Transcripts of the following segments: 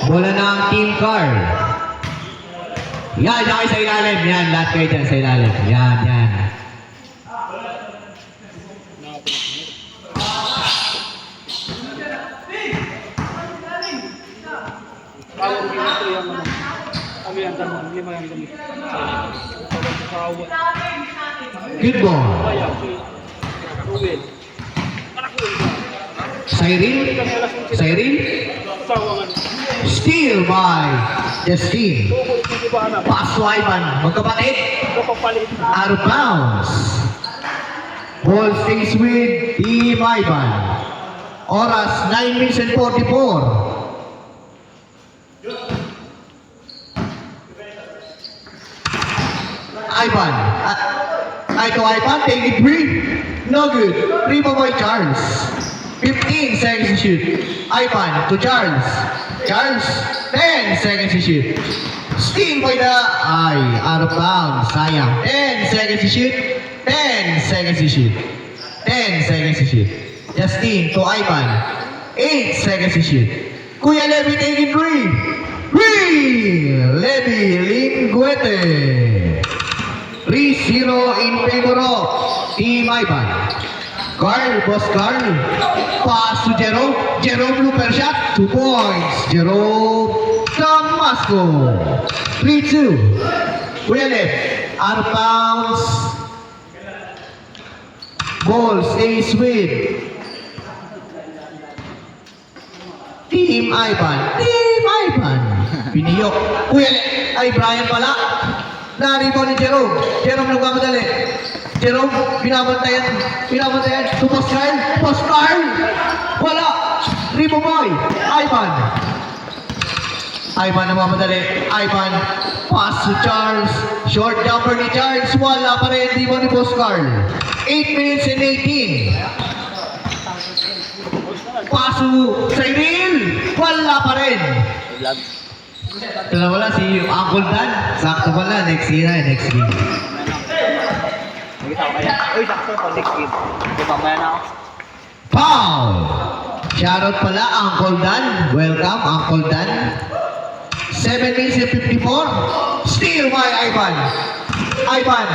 Bola ng Team Carl. Yan, kayo sa ilalim. Yan, lahat kayo dyan sa ilalim. Yan, yan. Good ball. Cyril. Steal by Justin. Pass to Ivan. Magkapatid. Out of bounds. Ball stays with Team Ivan. Oras 9 minutes and 44. Ivan. Ivan, take it free. No good. Rebound by Charles. 15 seconds to shoot. Ivan to Charles. Charles, 10 seconds to shoot. Steal by the out of bounds. Sayang. 10 seconds to shoot. 10 seconds to shoot. 10 seconds to shoot. Justin to Ivan. 8 seconds to shoot. Kuya Levy taking three. Levy Linguete. 3-0 in favor of Team Ivan. Boss Carl. Pass to Jerome. Jerome blooper shot. 2 points. Jerome Damasco. 3-2. Willett. Out of bounds. Ball stays with Team Ivan. Piniyok. Willett. Ay, Brian pala. Na-rebound ni Jerome. Jerome nagmamadali. Jerome, binabantayan. To Boss Carl. Wala. Rebound boy. Ivan nagmamadali. Ivan. Pass to Charles. Short jumper ni Charles. Wala pa rin. Rebound ni Boss Carl. 8 minutes and 18. Pass to Cyril. Wala pa rin. Wala si Uncle Dan. Sakto pala. Next game. Foul! Shoutout pala, Uncle Dan. Welcome, Uncle Dan. 7 minutes and 54. Steal by Ivan. Ivan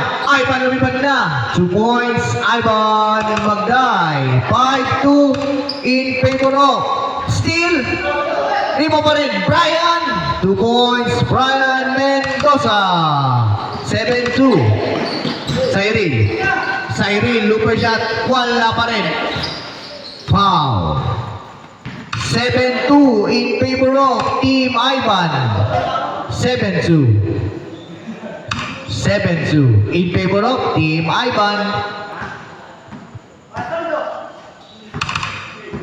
lumipad na. 2 points. Ivan Magday. 5-2 in favor of. Steal. Rebound pa rin. Brian. 2 points. Brian Mendoza. 7-2. Cyril, looper shot. Wala pa rin. Foul. 7-2 in favor of Team Ivan. 7-2 in favor of Team Ivan.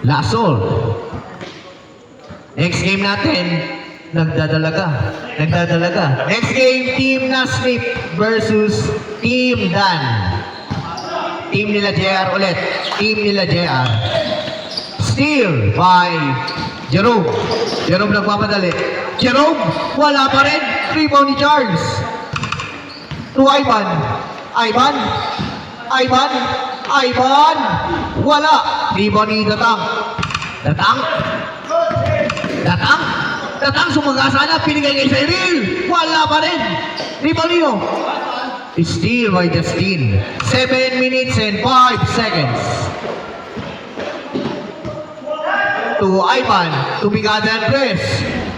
Lasol. Next game natin, nagdadalaga. Next game, Team Naslip versus Team Dan. Team nila JR ulit. Steal by Jerome. Jerome nagmamadali. Jerome, wala pa rin. Rebound ni Charles. To Ivan. Wala. Rebound ni Datang. Datang sumagasa na. Pinigay kay Cyril. Wala pa rin. Rebound niyo. Steal by Justin. 7 minutes and 5 seconds. To Ivan. Tumigada ang press.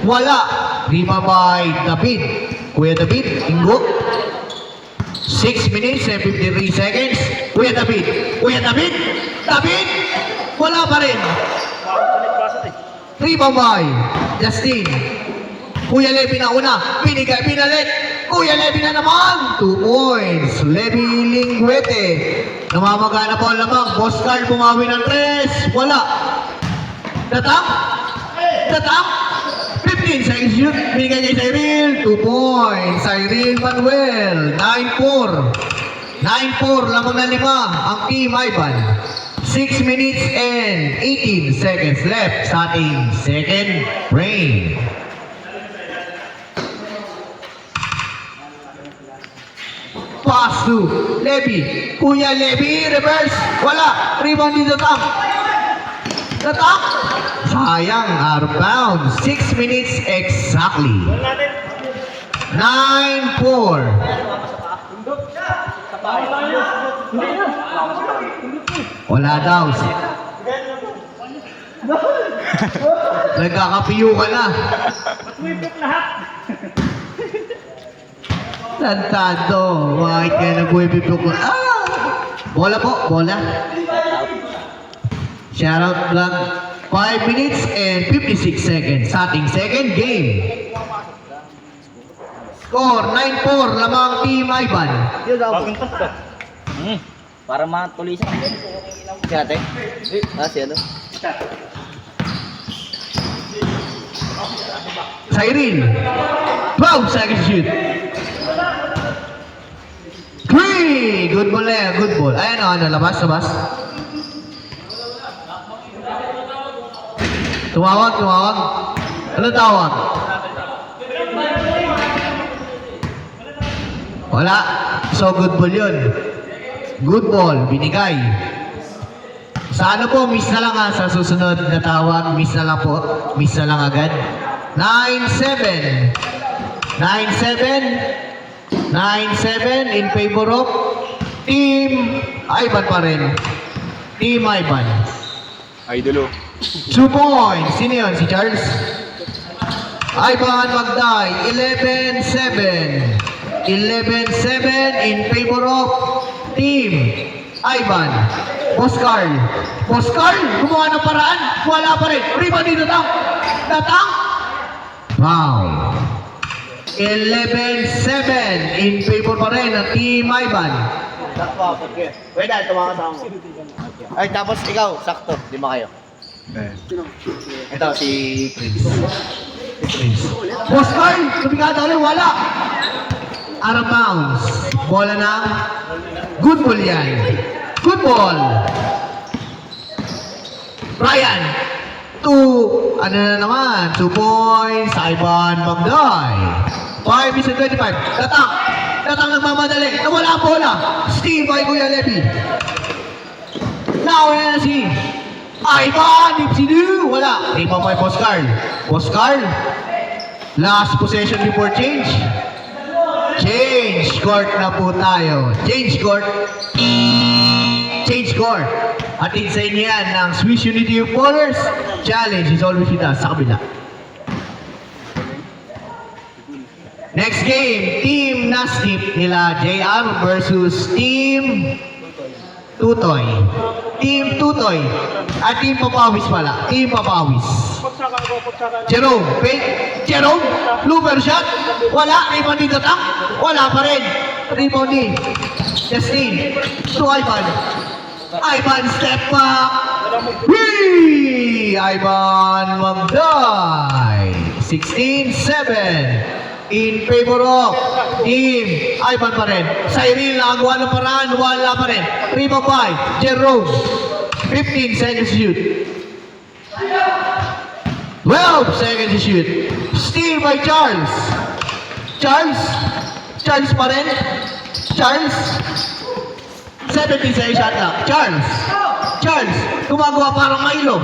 Wala. Rebound by David. Kuya David. Ingo. 6 minutes and 53 seconds. Kuya David. David. Wala pa rin. Rebound by Justin. Kuya Levy na una. Pinalit. Kuya Levy na naman. 2 points. Levy Linguete. Namamagana po ang lamang. Boss Carl bumawi ng 3. Wala. Datang. 15 seconds shoot. Binigay kay Cyril. 2 points. Cyril Manuel. 9-4. Lamang na 5 ang Team Ivan. 6 minutes and 18 seconds left sa ating second frame. Pass to Levy. Kuya Levy, reverse. Wala. Rebound dito tam. Tatak! Sayang, out of bounds. 6 minutes exactly. 9-4. Wala daw. Nagkakapiyo ka na. Tantado. Bakit kaya nagbuwibibok ko? Ah! Bola po, bola. Shoutout vlog. 5 minutes and 56 seconds sa ating second game. Score 9-4 lamang Team Ivan. Bagong pas ka. Para matulisan. Si ate? Si ano? Cyril. 12 seconds shoot. 3! Good ball eh, good ball. Ayan o, ano, labas. Tumawag. Ano tawag? Wala. So, good ball yun. Good ball, binigay. Sa ano po, miss na lang ha, sa susunod na tawag, miss na lang po. Miss na lang agad. 9-7. 9-7 in favor of Team Ivan pa rin. Team Ivan. Idolo. 2 points. Sino yun? Si Charles? Ivan Magday. 11-7. 11-7 in favor of Team Ivan. Boss Carl, gumawa ng paraan. Wala pa rin. Rebound dito daw. Datang. Wow. 11-7 in favor pa rin ng Team Ivan. Sakto, porque. Pwede, tumakas ako mo. Ay, tapos ikaw, sakto. 5 kayo. Ito, si Prince. Boss Carl, kumikata ulit. Wala. Out of bounds. Bola ng good ball yan. Good ball. Brian. 2. Ano na naman? 2 points. Ivan Magday. 5 is 25. Datang nagmamadali. Nawala ang bola. Steal by Kuya Levy. Now, yan si Ivan Ipsidu. Wala. Di pa may Boss Carl. Boss Carl. Last possession before change. Change court na po tayo. Change court. Atin sa inyo yan ng Swiss Unity of Ballers. Challenge is always with us sa kabila. Next game, Team Nastip nila JR versus Team Tutoy. Team Tutoy. At Team Papawis pala. Team Papawis. Jerome. Jerome. Blooper shot. Wala. Rebound dito tang. Wala pa rin. Rebound ni Justin. To Ivan. Ivan step back. Whee! Ivan Magday. 16-7. In favor of Team Ivan pa rin. Cyril nagawa ng paraan. Wala pa rin. Rebound by Jerome. 15 seconds to shoot. 12 seconds to shoot. Steal by Charles. Charles pa rin. Charles. 17 seconds shot lang. Charles. Gumagawa parang Milo.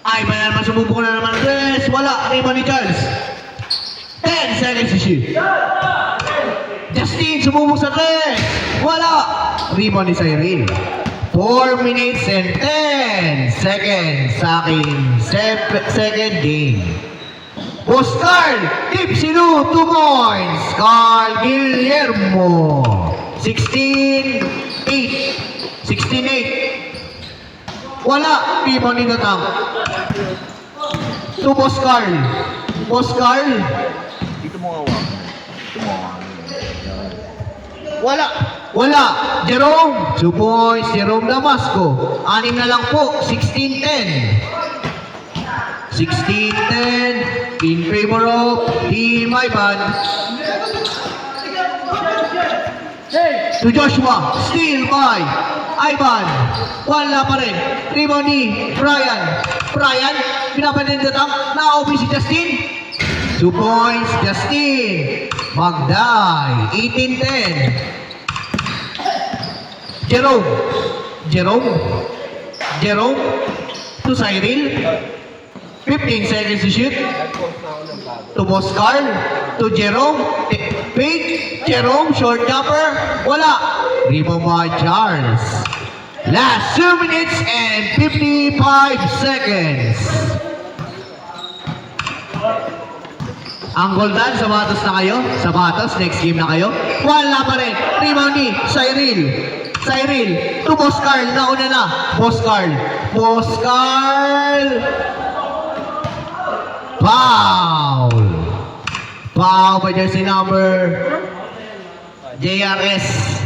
Ay, may naman sumubok na naman. Yes, wala. Rebound ni Charles. 10 seconds to shoot. Justin, sumubok sa 3. Wala. Rebound ni Cyril. 4 minutes and 10 seconds sa aking second game. Boss Carl, Tipsinu, 2 points. Carl Guillermo, 16-8. 16-8. Wala. Rebound ni Tatang. To Boss Carl. Dito mo hawakan. Wala. Jerome. 2 points. Jerome Damasco. 6 na lang po. 16-10. 16-10 in favor of Team Ivan. To Joshua. Steal by Ivan. Wala pa rin. Rebound ni Brian. Pinapanin na tang. Na-open si Justin. 2 points. Justin. Magday. 18-10. Jerome. to Cyril. 15 seconds to shoot. To Boss Carl. To Jerome. Fake. Jerome, short jumper. Wala. Rebound by Charles. Last 2 minutes and 55 seconds. Ang Goldan, sapatos na kayo? Sapatos, next game na kayo? Wala pa rin. Rebound ni Cyril. Cyril, to Boss Carl. Nauna na. Boss Carl. Boss Carl. Foul. Foul by jersey number JRS.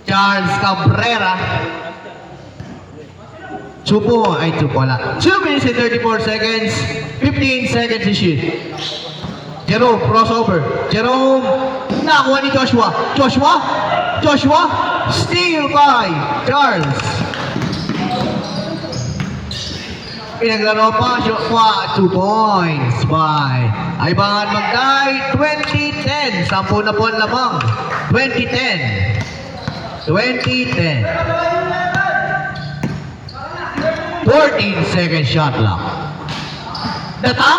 Charles Cabrera. Chupo. Ay, chupo wala. 2 minutes and 34 seconds. 15 seconds to shoot. Jerome, crossover. Jerome, nakuha ni Joshua. Joshua, Joshua, steal by Charles. Pinaglaro pa, 2 points by Aybangan Magday, 2010. 10 na po ang lamang. 2010. 2010. 14 second shot lang. Datang.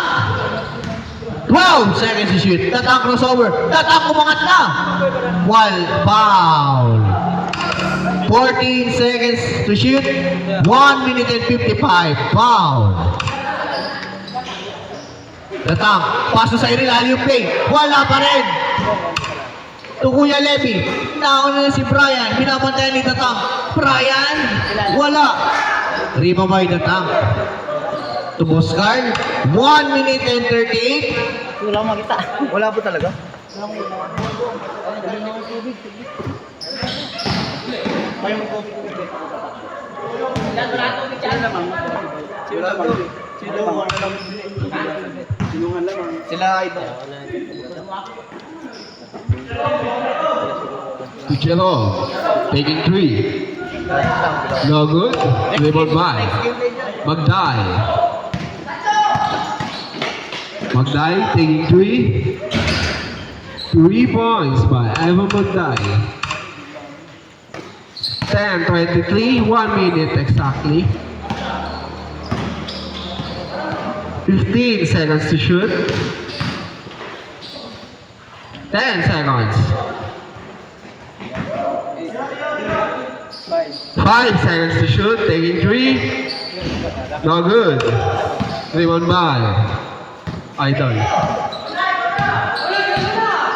12 seconds to shoot. Datang crossover. Datang umangat na. Foul. 14 seconds to shoot. 1 minute and 55. Foul. Datang. Paso sa ilalim yung play. Wala pa rin. To Kuya Levy. Nauna na si Brian. Binabantayan ni Datang. Brian. Wala. Rebound by Datang. To Boss Carl. 1 minute and 38. Wala akong makita. Wala po talaga? Sila iba. Pichelo, taking 3. No good. Rebound by Magday. Magday taking 3. 3 points by Ivan Magday. 10:23, 1 minute exactly. 15 seconds to shoot. 10 seconds. 5 seconds to shoot, taking 3. No good. Rebound by Idol.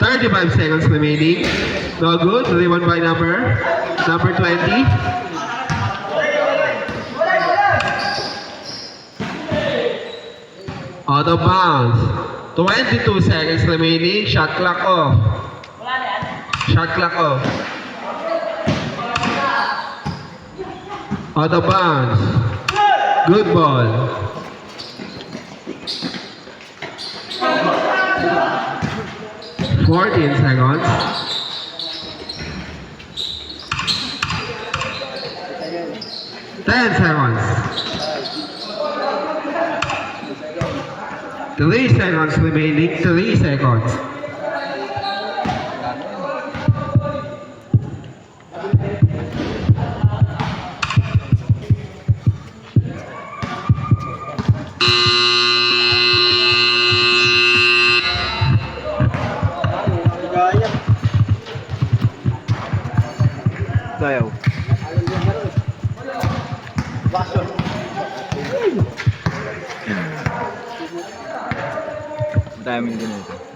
35 seconds remaining. No good. Rebound by number 20. Out of bounds. 22 seconds remaining. Shot clock off. Shot clock off. Out of bounds. Good ball. Fourteen seconds. 10 seconds. 3 seconds remaining. 3 seconds. Dayaw. Daming ganito.